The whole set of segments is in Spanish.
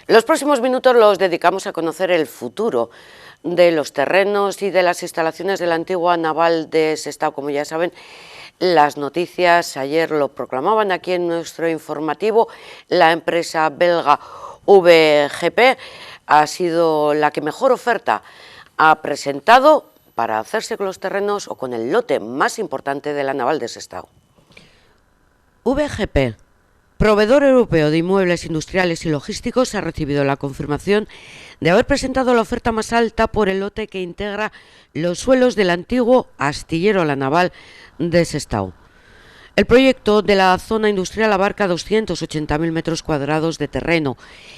Los próximos minutos los dedicamos a conocer el futuro de los terrenos y de las instalaciones de la antigua naval de Sestao. Como ya saben, las noticias ayer lo proclamaban aquí en nuestro informativo. La empresa belga VGP ha sido la que mejor oferta ha presentado para hacerse con los terrenos o con el lote más importante de la naval de Sestao. VGP, proveedor europeo de inmuebles industriales y logísticos, ha recibido la confirmación de haber presentado la oferta más alta por el lote que integra los suelos del antiguo astillero La Naval de Sestao. El proyecto de la zona industrial abarca 280.000 metros cuadrados de terreno,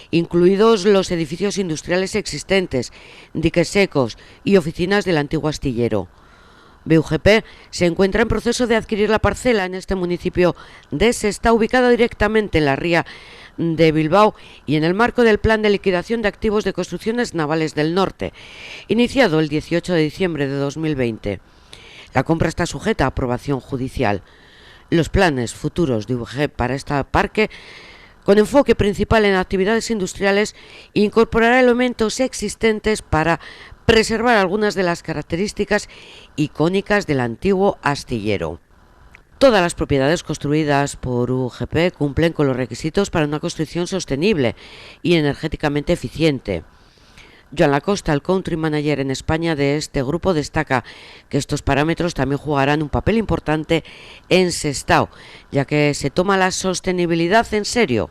incluidos los edificios industriales existentes, diques secos y oficinas del antiguo astillero. VGP se encuentra en proceso de adquirir la parcela en este municipio de Sestao, ubicada directamente en la ría de Bilbao y en el marco del Plan de Liquidación de Activos de Construcciones Navales del Norte, iniciado el 18 de diciembre de 2020. La compra está sujeta a aprobación judicial. Los planes futuros de VGP para este parque, con enfoque principal en actividades industriales, incorporará elementos existentes para preservar algunas de las características icónicas del antiguo astillero. Todas las propiedades construidas por VGP cumplen con los requisitos para una construcción sostenible y energéticamente eficiente. Joan Lacosta, el country manager en España de este grupo, destaca que estos parámetros también jugarán un papel importante en Sestao, ya que se toma la sostenibilidad en serio.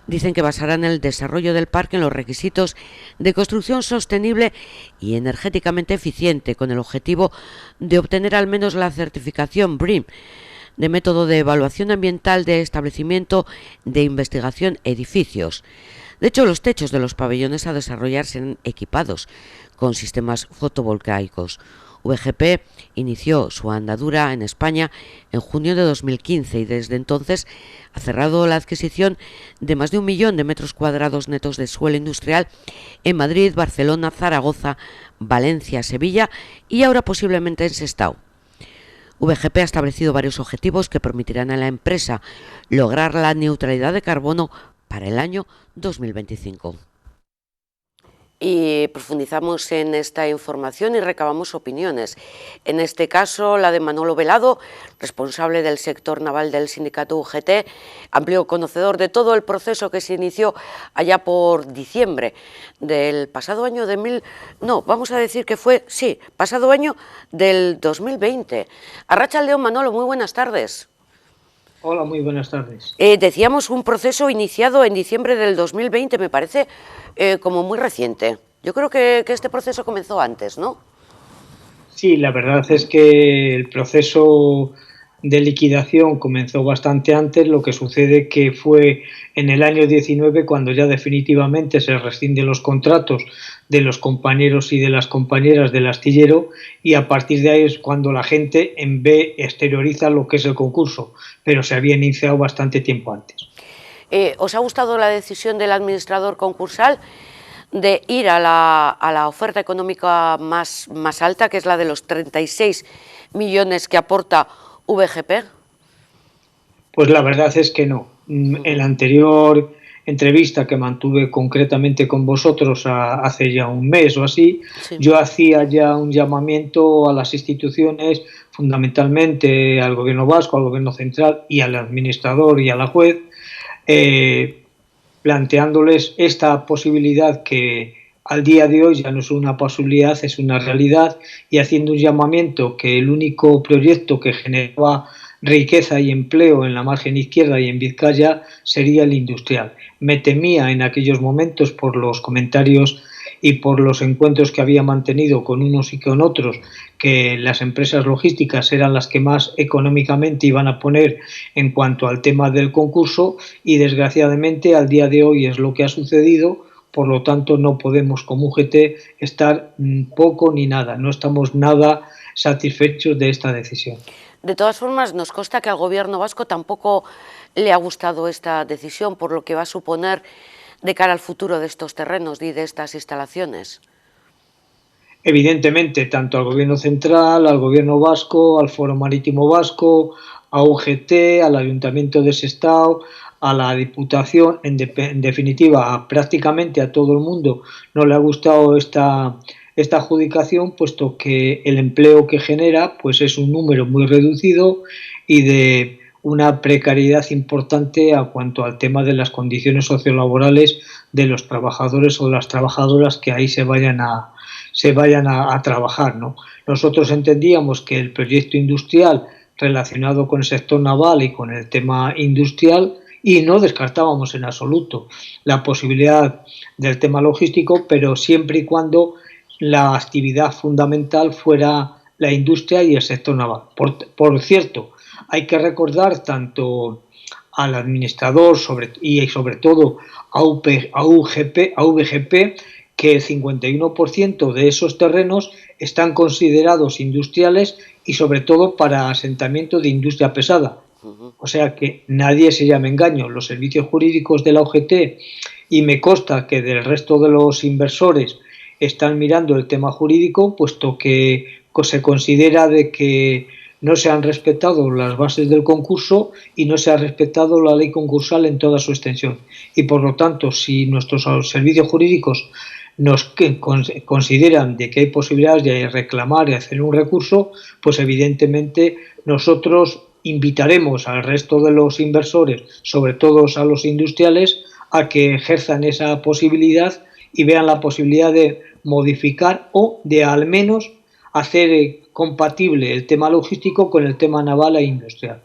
Dicen que basarán el desarrollo del parque en los requisitos de construcción sostenible y energéticamente eficiente, con el objetivo de obtener al menos la certificación BREEAM, de método de evaluación ambiental de establecimiento de investigación edificios. De hecho, los techos de los pabellones a desarrollar serán equipados con sistemas fotovoltaicos. VGP inició su andadura en España en junio de 2015 y desde entonces ha cerrado la adquisición de más de 1 millón de metros cuadrados netos de suelo industrial en Madrid, Barcelona, Zaragoza, Valencia, Sevilla y ahora posiblemente en Sestao. VGP ha establecido varios objetivos que permitirán a la empresa lograr la neutralidad de carbono para el año 2025. Y profundizamos en esta información y recabamos opiniones. En este caso, la de Manolo Velado, responsable del sector naval del sindicato UGT, amplio conocedor de todo el proceso que se inició allá por diciembre del pasado año pasado año del 2020. Arratsaldeon, Manolo, muy buenas tardes. Hola, muy buenas tardes. Decíamos un proceso iniciado en diciembre del 2020, me parece como muy reciente. Yo creo que este proceso comenzó antes, ¿no? Sí, la verdad es que el proceso de liquidación comenzó bastante antes. Lo que sucede que fue en el año 19 cuando ya definitivamente se rescinden los contratos de los compañeros y de las compañeras del astillero, y a partir de ahí es cuando la gente en B exterioriza lo que es el concurso, pero se había iniciado bastante tiempo antes. ¿Os ha gustado la decisión del administrador concursal de ir a la oferta económica más alta, que es la de los 36 millones que aporta VGP? Pues la verdad es que no. En la anterior entrevista que mantuve concretamente con vosotros hace ya un mes o así, sí, yo hacía ya un llamamiento a las instituciones, fundamentalmente al gobierno vasco, al gobierno central y al administrador y a la juez, planteándoles esta posibilidad que al día de hoy ya no es una posibilidad, es una realidad, y haciendo un llamamiento que el único proyecto que generaba riqueza y empleo en la margen izquierda y en Vizcaya sería el industrial. Me temía en aquellos momentos, por los comentarios y por los encuentros que había mantenido con unos y con otros, que las empresas logísticas eran las que más económicamente iban a poner en cuanto al tema del concurso, y desgraciadamente al día de hoy es lo que ha sucedido. Por lo tanto, no podemos como UGT estar poco ni nada, no estamos nada satisfechos de esta decisión. De todas formas, nos consta que al gobierno vasco tampoco le ha gustado esta decisión, por lo que va a suponer de cara al futuro de estos terrenos y de estas instalaciones. Evidentemente, tanto al gobierno central, al gobierno vasco, al Foro Marítimo Vasco, a UGT, al Ayuntamiento de Sestao, a la Diputación, en definitiva, prácticamente a todo el mundo no le ha gustado esta adjudicación, puesto que el empleo que genera pues es un número muy reducido y de una precariedad importante a cuanto al tema de las condiciones sociolaborales de los trabajadores o las trabajadoras que ahí se vayan a trabajar, ¿no? Nosotros entendíamos que el proyecto industrial relacionado con el sector naval y con el tema industrial, y no descartábamos en absoluto la posibilidad del tema logístico, pero siempre y cuando la actividad fundamental fuera la industria y el sector naval. Por cierto, hay que recordar tanto al administrador y sobre todo a VGP, que el 51% de esos terrenos están considerados industriales y sobre todo para asentamiento de industria pesada. O sea que nadie se llame engaño. Los servicios jurídicos de la UGT, y me consta que del resto de los inversores, están mirando el tema jurídico, puesto que se considera de que no se han respetado las bases del concurso y no se ha respetado la ley concursal en toda su extensión. Y por lo tanto, si nuestros servicios jurídicos nos consideran de que hay posibilidades de reclamar y hacer un recurso, pues evidentemente nosotros invitaremos al resto de los inversores, sobre todo a los industriales, a que ejerzan esa posibilidad y vean la posibilidad de modificar o de al menos hacer compatible el tema logístico con el tema naval e industrial.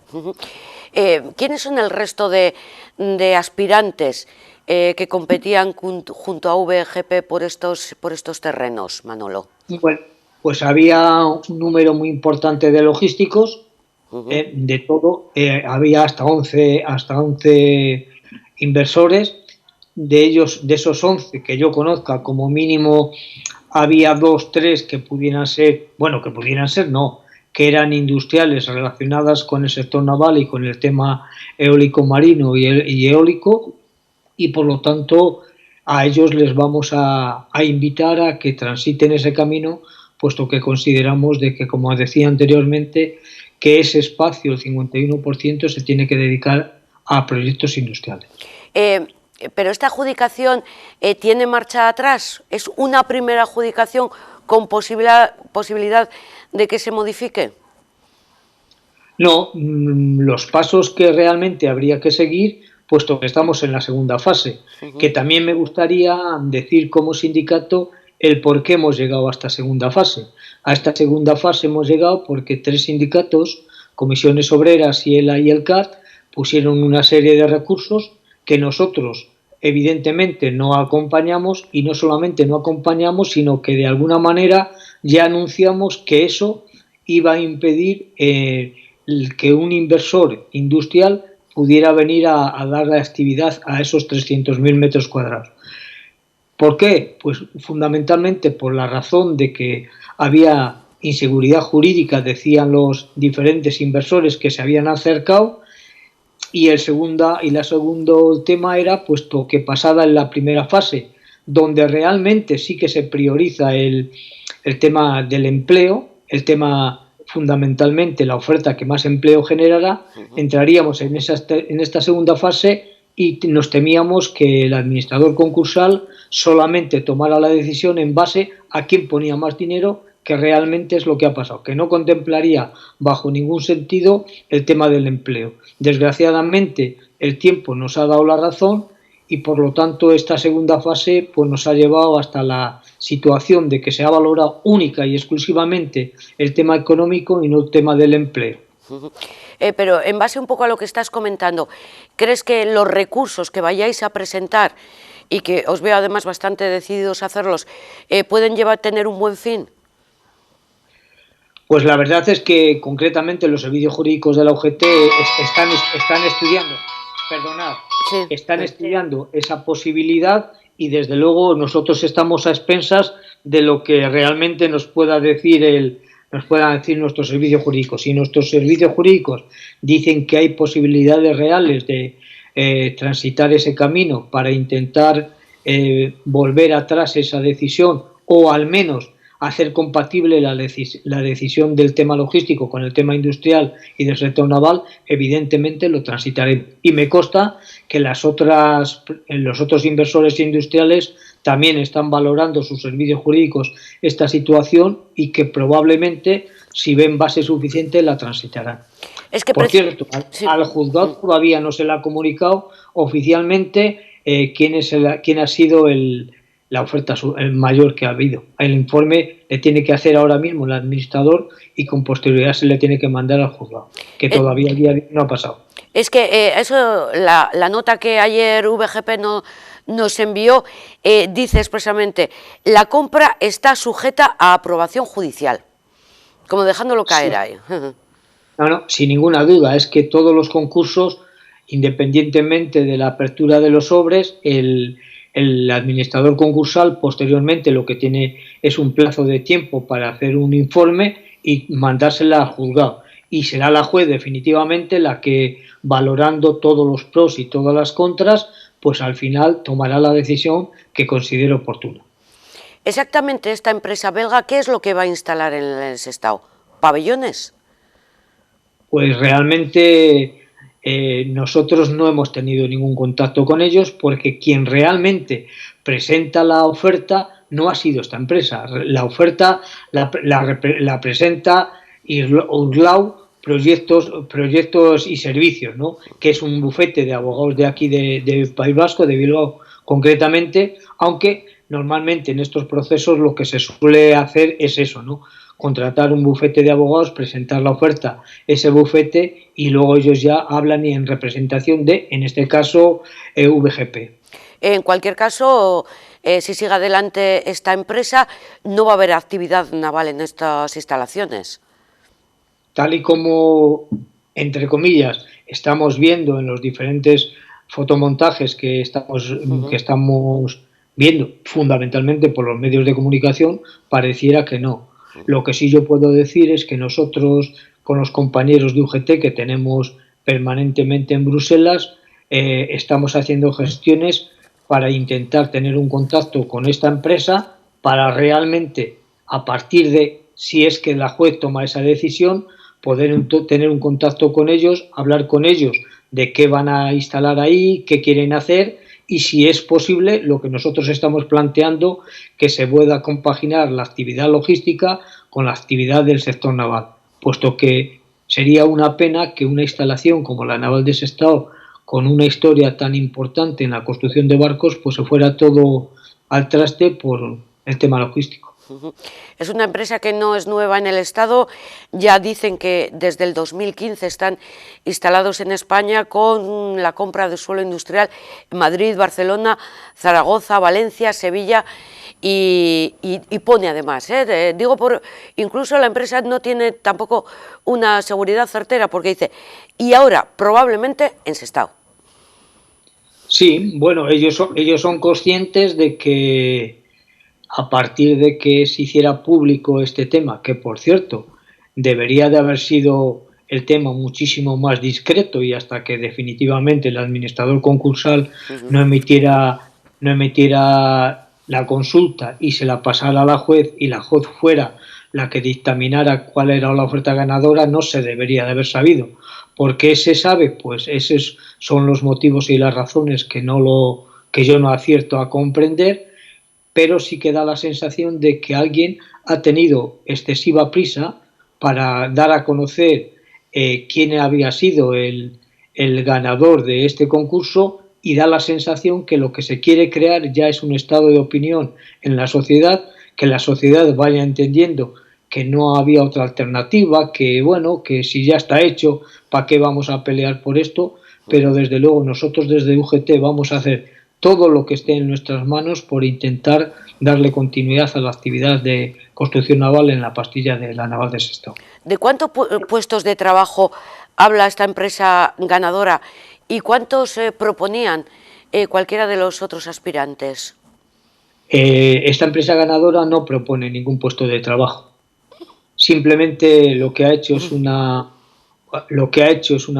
¿Quiénes son el resto de aspirantes que competían junto a VGP por estos terrenos, Manolo? Bueno, pues había un número muy importante de logísticos, de todo, había hasta 11 inversores. De esos 11 que yo conozca, como mínimo había 2, 3 que pudieran ser, que eran industriales relacionadas con el sector naval y con el tema eólico marino y eólico, y por lo tanto a ellos les vamos a invitar a que transiten ese camino, puesto que consideramos de que, como decía anteriormente, que ese espacio, el 51%, se tiene que dedicar a proyectos industriales. Pero esta adjudicación tiene marcha atrás. ¿Es una primera adjudicación con posibilidad de que se modifique? No, los pasos que realmente habría que seguir, puesto que estamos en la segunda fase, que también me gustaría decir como sindicato el por qué hemos llegado a esta segunda fase. A esta segunda fase hemos llegado porque 3 sindicatos, Comisiones Obreras y ELA y el CAT, pusieron una serie de recursos que nosotros evidentemente no acompañamos, y no solamente no acompañamos, sino que de alguna manera ya anunciamos que eso iba a impedir que un inversor industrial pudiera venir a darle actividad a esos 300.000 metros cuadrados. ¿Por qué? Pues fundamentalmente por la razón de que había inseguridad jurídica, decían los diferentes inversores que se habían acercado. Y el segundo tema era, puesto que pasada en la primera fase, donde realmente sí que se prioriza el tema del empleo, el tema fundamentalmente la oferta que más empleo generará, entraríamos en esta segunda fase y nos temíamos que el administrador concursal solamente tomara la decisión en base a quién ponía más dinero, que realmente es lo que ha pasado, que no contemplaría bajo ningún sentido el tema del empleo. Desgraciadamente el tiempo nos ha dado la razón y por lo tanto esta segunda fase pues nos ha llevado hasta la situación de que se ha valorado única y exclusivamente el tema económico y no el tema del empleo. Pero en base un poco a lo que estás comentando, ¿crees que los recursos que vayáis a presentar y que os veo además bastante decididos a hacerlos pueden tener un buen fin? Pues la verdad es que concretamente los servicios jurídicos de la UGT están estudiando esa posibilidad, y desde luego nosotros estamos a expensas de lo que realmente nos puedan decir nuestros servicios jurídicos. Si nuestros servicios jurídicos dicen que hay posibilidades reales de transitar ese camino para intentar volver atrás esa decisión, o al menos hacer compatible la decisión del tema logístico con el tema industrial y del sector naval, evidentemente lo transitaré. Y me consta que los otros inversores industriales también están valorando sus servicios jurídicos esta situación y que probablemente, si ven base suficiente, la transitarán. Es que por cierto, al juzgado todavía no se le ha comunicado oficialmente quién ha sido la oferta el mayor que ha habido. El informe le tiene que hacer ahora mismo el administrador y con posterioridad se le tiene que mandar al juzgado, que todavía el día no ha pasado. Es que la nota que ayer VGP nos envió dice expresamente: la compra está sujeta a aprobación judicial, como dejándolo caer ahí. No, sin ninguna duda, es que todos los concursos, independientemente de la apertura de los sobres, el administrador concursal posteriormente lo que tiene es un plazo de tiempo para hacer un informe y mandársela al juzgado. Y será la juez definitivamente la que, valorando todos los pros y todas las contras, pues al final tomará la decisión que considere oportuna. Exactamente, esta empresa belga, ¿qué es lo que va a instalar en el Sestao? ¿Pabellones? Pues realmente nosotros no hemos tenido ningún contacto con ellos, porque quien realmente presenta la oferta no ha sido esta empresa. La oferta la presenta Urlau Proyectos y Servicios, ¿no? Que es un bufete de abogados de aquí de País Vasco, de Bilbao concretamente, aunque normalmente en estos procesos lo que se suele hacer es eso, ¿no? Contratar un bufete de abogados, presentar la oferta, ese bufete, y luego ellos ya hablan en representación de, en este caso, VGP. En cualquier caso, si sigue adelante esta empresa, no va a haber actividad naval en estas instalaciones. Tal y como, entre comillas, estamos viendo en los diferentes fotomontajes que estamos viendo, fundamentalmente por los medios de comunicación, pareciera que no. Lo que sí yo puedo decir es que nosotros, con los compañeros de UGT que tenemos permanentemente en Bruselas, estamos haciendo gestiones para intentar tener un contacto con esta empresa para realmente, a partir de, si es que la juez toma esa decisión, poder tener un contacto con ellos, hablar con ellos de qué van a instalar ahí, qué quieren hacer, y si es posible, lo que nosotros estamos planteando, que se pueda compaginar la actividad logística con la actividad del sector naval, puesto que sería una pena que una instalación como la naval de Sestao, con una historia tan importante en la construcción de barcos, pues se fuera todo al traste por el tema logístico. Es una empresa que no es nueva en el Estado, ya dicen que desde el 2015 están instalados en España con la compra de suelo industrial en Madrid, Barcelona, Zaragoza, Valencia, Sevilla y pone además, incluso la empresa no tiene tampoco una seguridad certera porque dice, y ahora probablemente en Sestao. Sí, bueno, ellos son conscientes de que a partir de que se hiciera público este tema, que por cierto debería de haber sido el tema muchísimo más discreto, y hasta que definitivamente el administrador concursal no emitiera la consulta y se la pasara a la juez y la juez fuera la que dictaminara cuál era la oferta ganadora, no se debería de haber sabido. ¿Por qué se sabe? Pues esos son los motivos y las razones que yo no acierto a comprender, pero sí que da la sensación de que alguien ha tenido excesiva prisa para dar a conocer quién había sido el ganador de este concurso, y da la sensación que lo que se quiere crear ya es un estado de opinión en la sociedad, que la sociedad vaya entendiendo que no había otra alternativa, que bueno, que si ya está hecho, ¿para qué vamos a pelear por esto? Pero desde luego nosotros desde UGT vamos a hacer todo lo que esté en nuestras manos por intentar darle continuidad a la actividad de construcción naval en la pastilla de la naval de Sestao. ¿De cuántos puestos de trabajo habla esta empresa ganadora y cuántos proponían cualquiera de los otros aspirantes? Esta empresa ganadora no propone ningún puesto de trabajo. Simplemente lo que ha hecho es una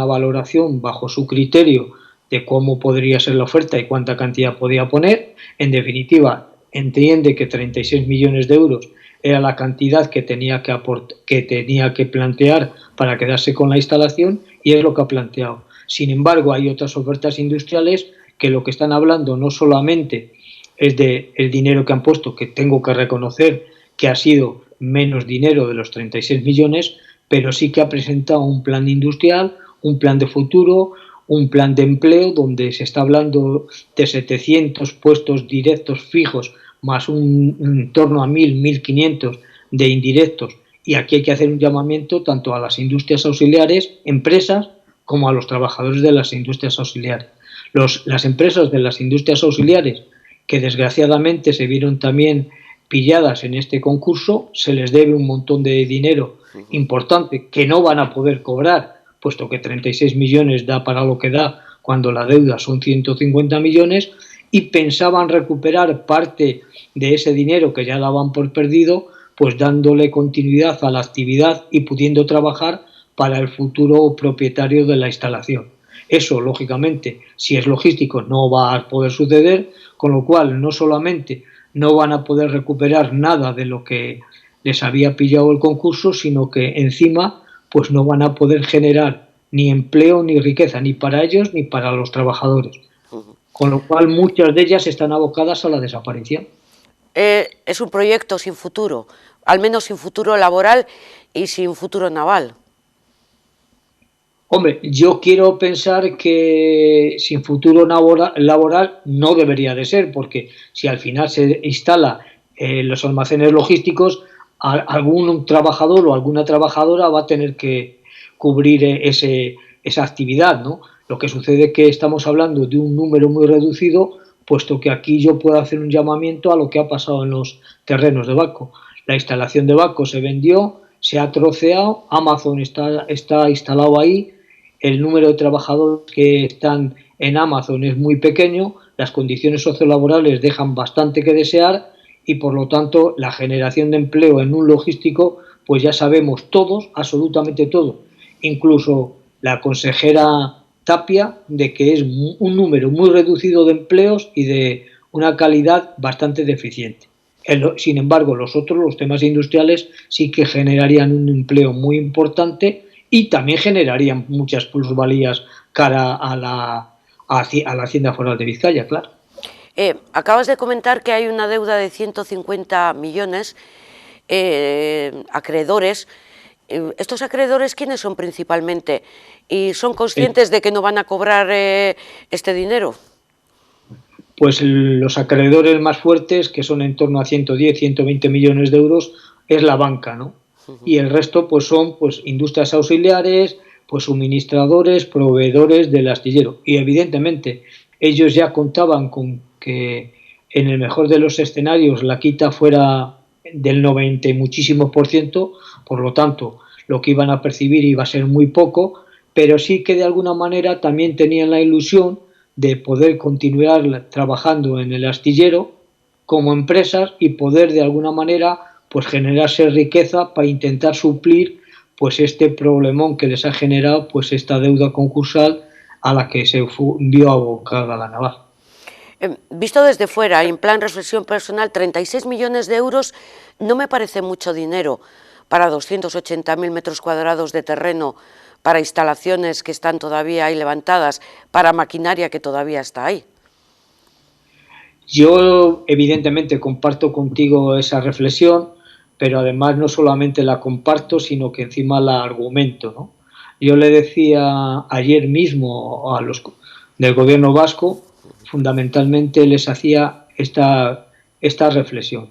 valoración bajo su criterio de cómo podría ser la oferta y cuánta cantidad podía poner. En definitiva, entiende que 36 millones de euros era la cantidad que tenía que plantear para quedarse con la instalación, y es lo que ha planteado. Sin embargo, hay otras ofertas industriales que lo que están hablando no solamente es del dinero que han puesto, que tengo que reconocer que ha sido menos dinero de los 36 millones, pero sí que ha presentado un plan industrial, un plan de futuro, un plan de empleo donde se está hablando de 700 puestos directos fijos más en torno a 1.500 de indirectos. Y aquí hay que hacer un llamamiento tanto a las industrias auxiliares, empresas, como a los trabajadores de las industrias auxiliares. Las empresas de las industrias auxiliares, que desgraciadamente se vieron también pilladas en este concurso, se les debe un montón de dinero importante que no van a poder cobrar, puesto que 36 millones da para lo que da cuando la deuda son 150 millones, y pensaban recuperar parte de ese dinero que ya daban por perdido, pues dándole continuidad a la actividad y pudiendo trabajar para el futuro propietario de la instalación. Eso, lógicamente, si es logístico, no va a poder suceder, con lo cual no solamente no van a poder recuperar nada de lo que les había pillado el concurso, sino que encima pues no van a poder generar ni empleo ni riqueza, ni para ellos ni para los trabajadores. Con lo cual muchas de ellas están abocadas a la desaparición. Es un proyecto sin futuro, al menos sin futuro laboral y sin futuro naval. Hombre, yo quiero pensar que sin futuro laboral no debería de ser, porque si al final se instala los almacenes logísticos, algún trabajador o alguna trabajadora va a tener que cubrir esa actividad, ¿no? Lo que sucede es que estamos hablando de un número muy reducido, puesto que aquí yo puedo hacer un llamamiento a lo que ha pasado en los terrenos de Baco. La instalación de Baco se vendió, se ha troceado, Amazon está instalado ahí, el número de trabajadores que están en Amazon es muy pequeño, las condiciones sociolaborales dejan bastante que desear y por lo tanto la generación de empleo en un logístico, pues ya sabemos todos, absolutamente todos, incluso la consejera Tapia, de que es un número muy reducido de empleos y de una calidad bastante deficiente. Sin embargo, los temas industriales, sí que generarían un empleo muy importante y también generarían muchas plusvalías cara a la Hacienda Foral de Vizcaya, claro. Acabas de comentar que hay una deuda de 150 millones, acreedores. ¿Estos acreedores quiénes son principalmente? ¿Y son conscientes de que no van a cobrar este dinero? Pues los acreedores más fuertes, que son en torno a 110, 120 millones de euros, es la banca, ¿no? Y el resto pues son pues industrias auxiliares, pues suministradores, proveedores del astillero. Y evidentemente ellos ya contaban con que en el mejor de los escenarios la quita fuera del 90 y muchísimos %, por lo tanto lo que iban a percibir iba a ser muy poco, pero sí que de alguna manera también tenían la ilusión de poder continuar trabajando en el astillero como empresas y poder de alguna manera pues generarse riqueza para intentar suplir pues este problemón que les ha generado pues esta deuda concursal a la que se vio abocada la naval. Visto desde fuera, en plan reflexión personal, 36 millones de euros no me parece mucho dinero para 280.000 metros cuadrados de terreno, para instalaciones que están todavía ahí levantadas, para maquinaria que todavía está ahí. Yo evidentemente comparto contigo esa reflexión, pero además no solamente la comparto, sino que encima la argumento, ¿no? Yo le decía ayer mismo a los del gobierno vasco, fundamentalmente les hacía esta reflexión.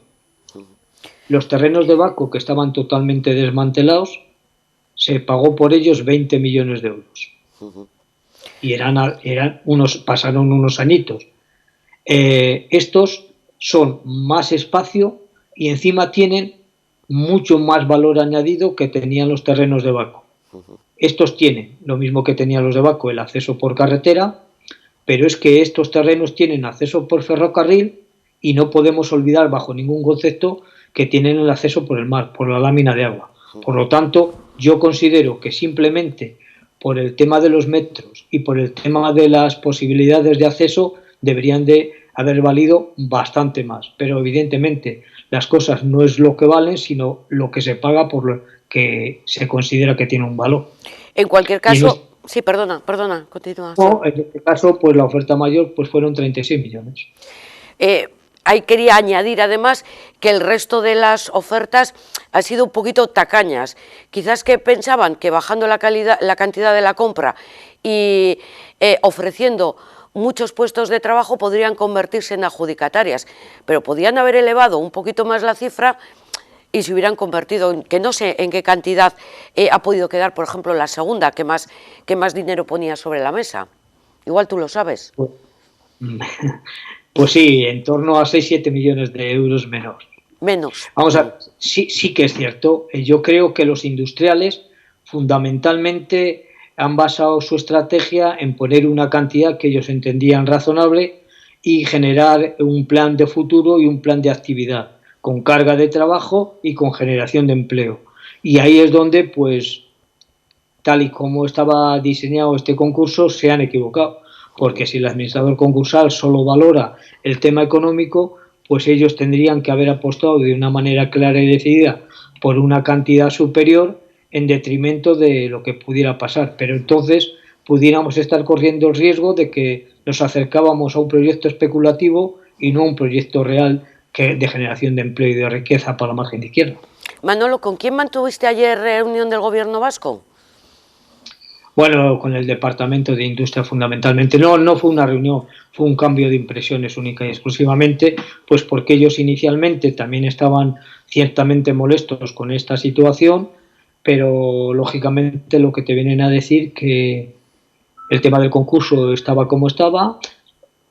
Los terrenos de Baco, que estaban totalmente desmantelados, se pagó por ellos 20 millones de euros. Y pasaron unos añitos. Estos son más espacio y encima tienen mucho más valor añadido que tenían los terrenos de Baco. Estos tienen lo mismo que tenían los de Baco, el acceso por carretera, pero es que estos terrenos tienen acceso por ferrocarril y no podemos olvidar bajo ningún concepto que tienen el acceso por el mar, por la lámina de agua. Por lo tanto, yo considero que simplemente por el tema de los metros y por el tema de las posibilidades de acceso deberían de haber valido bastante más. Pero evidentemente las cosas no es lo que valen, sino lo que se paga por lo que se considera que tiene un valor. En cualquier caso, sí, perdona, continúa. Sí. En este caso, pues la oferta mayor pues fueron 36 millones. Ahí quería añadir además que el resto de las ofertas han sido un poquito tacañas. Quizás que pensaban que bajando la cantidad de la compra y ofreciendo muchos puestos de trabajo podrían convertirse en adjudicatarias, pero podían haber elevado un poquito más la cifra y se hubieran convertido en, que no sé en qué cantidad ha podido quedar, por ejemplo, la segunda, que más dinero ponía sobre la mesa. Igual tú lo sabes. Pues sí, en torno a 6-7 millones de euros menos. Vamos a ver, sí que es cierto. Yo creo que los industriales fundamentalmente han basado su estrategia en poner una cantidad que ellos entendían razonable y generar un plan de futuro y un plan de actividad, con carga de trabajo y con generación de empleo. Y ahí es donde, pues, tal y como estaba diseñado este concurso, se han equivocado. Porque si el administrador concursal solo valora el tema económico, pues ellos tendrían que haber apostado de una manera clara y decidida por una cantidad superior en detrimento de lo que pudiera pasar. Pero entonces pudiéramos estar corriendo el riesgo de que nos acercábamos a un proyecto especulativo y no a un proyecto real de generación de empleo y de riqueza para la margen izquierda. Manolo, ¿con quién mantuviste ayer reunión del gobierno vasco? Bueno, con el Departamento de Industria fundamentalmente. No fue una reunión, fue un cambio de impresiones única y exclusivamente, pues porque ellos inicialmente también estaban ciertamente molestos con esta situación, pero lógicamente lo que te vienen a decir que el tema del concurso estaba como estaba.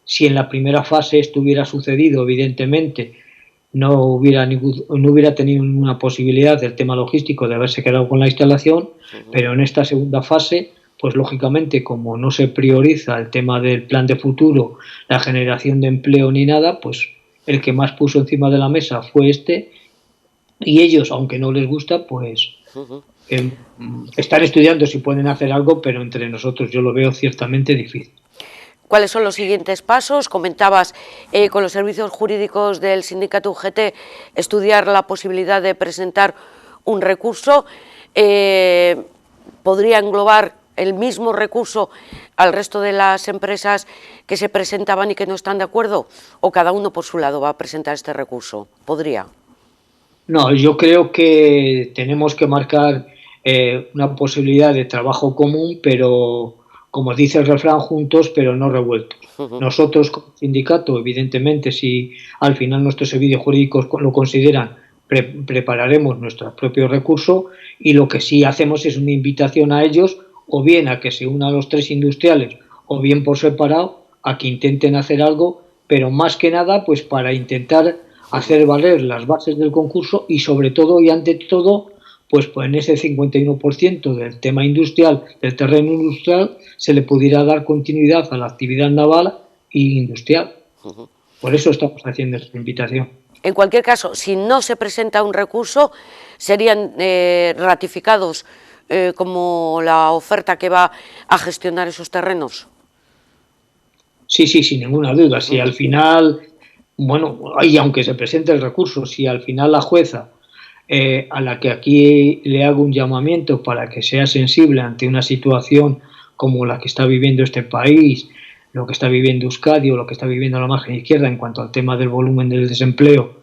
Si en la primera fase esto hubiera sucedido, evidentemente no hubiera tenido ninguna posibilidad del tema logístico de haberse quedado con la instalación, pero en esta segunda fase, pues lógicamente como no se prioriza el tema del plan de futuro, la generación de empleo ni nada, pues el que más puso encima de la mesa fue este, y ellos, aunque no les gusta, pues están estudiando si pueden hacer algo, pero entre nosotros yo lo veo ciertamente difícil. ¿Cuáles son los siguientes pasos? Comentabas con los servicios jurídicos del sindicato UGT estudiar la posibilidad de presentar un recurso. ¿Podría englobar el mismo recurso al resto de las empresas que se presentaban y que no están de acuerdo? ¿O cada uno por su lado va a presentar este recurso? ¿Podría? No, yo creo que tenemos que marcar una posibilidad de trabajo común, pero como dice el refrán, juntos pero no revueltos. Nosotros como sindicato, evidentemente, si al final nuestros servicios jurídicos lo consideran, prepararemos nuestro propio recurso, y lo que sí hacemos es una invitación a ellos, o bien a que se unan los tres industriales, o bien por separado, a que intenten hacer algo, pero más que nada pues para intentar hacer valer las bases del concurso y sobre todo y ante todo pues en ese 51% del tema industrial, del terreno industrial, se le pudiera dar continuidad a la actividad naval e industrial. Por eso estamos haciendo esta invitación. En cualquier caso, si no se presenta un recurso, serían ratificados como la oferta que va a gestionar esos terrenos. Sí, sin ninguna duda. Si al final, bueno, y aunque se presente el recurso, si al final la jueza, a la que aquí le hago un llamamiento para que sea sensible ante una situación como la que está viviendo este país, lo que está viviendo Euskadi o lo que está viviendo la margen izquierda en cuanto al tema del volumen del desempleo,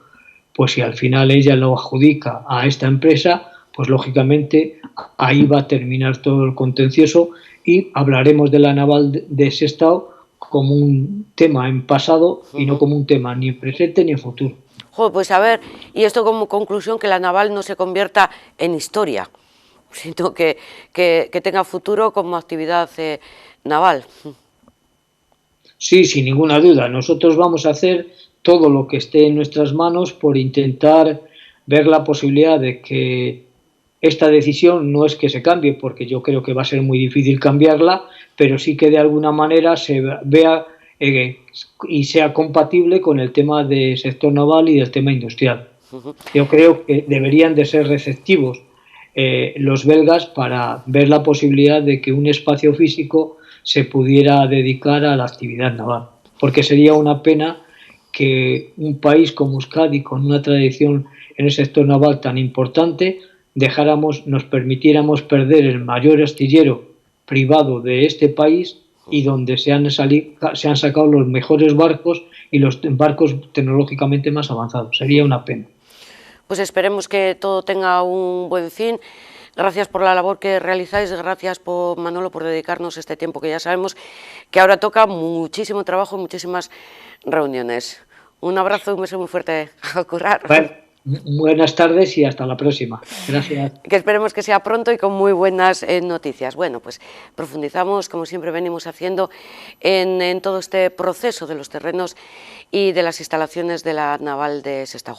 pues si al final ella lo adjudica a esta empresa, pues lógicamente ahí va a terminar todo el contencioso y hablaremos de la naval de Sestao como un tema en pasado y no como un tema ni en presente ni en futuro. Pues a ver, y esto como conclusión, que la naval no se convierta en historia, sino que tenga futuro como actividad naval. Sí, sin ninguna duda. Nosotros vamos a hacer todo lo que esté en nuestras manos por intentar ver la posibilidad de que esta decisión no es que se cambie, porque yo creo que va a ser muy difícil cambiarla, pero sí que de alguna manera se vea y sea compatible con el tema del sector naval y del tema industrial. Yo creo que deberían de ser receptivos los belgas para ver la posibilidad de que un espacio físico se pudiera dedicar a la actividad naval, porque sería una pena que un país como Euskadi, con una tradición en el sector naval tan importante, nos permitiéramos perder el mayor astillero privado de este país y donde se han sacado los mejores barcos y los barcos tecnológicamente más avanzados. Sería una pena. Pues esperemos que todo tenga un buen fin. Gracias por la labor que realizáis, gracias Manolo por dedicarnos este tiempo, que ya sabemos que ahora toca muchísimo trabajo y muchísimas reuniones. Un abrazo y un beso muy fuerte a currar. Bueno, buenas tardes y hasta la próxima. Gracias. Que esperemos que sea pronto y con muy buenas noticias. Bueno, pues profundizamos, como siempre venimos haciendo, en todo este proceso de los terrenos y de las instalaciones de la Naval de Sestao.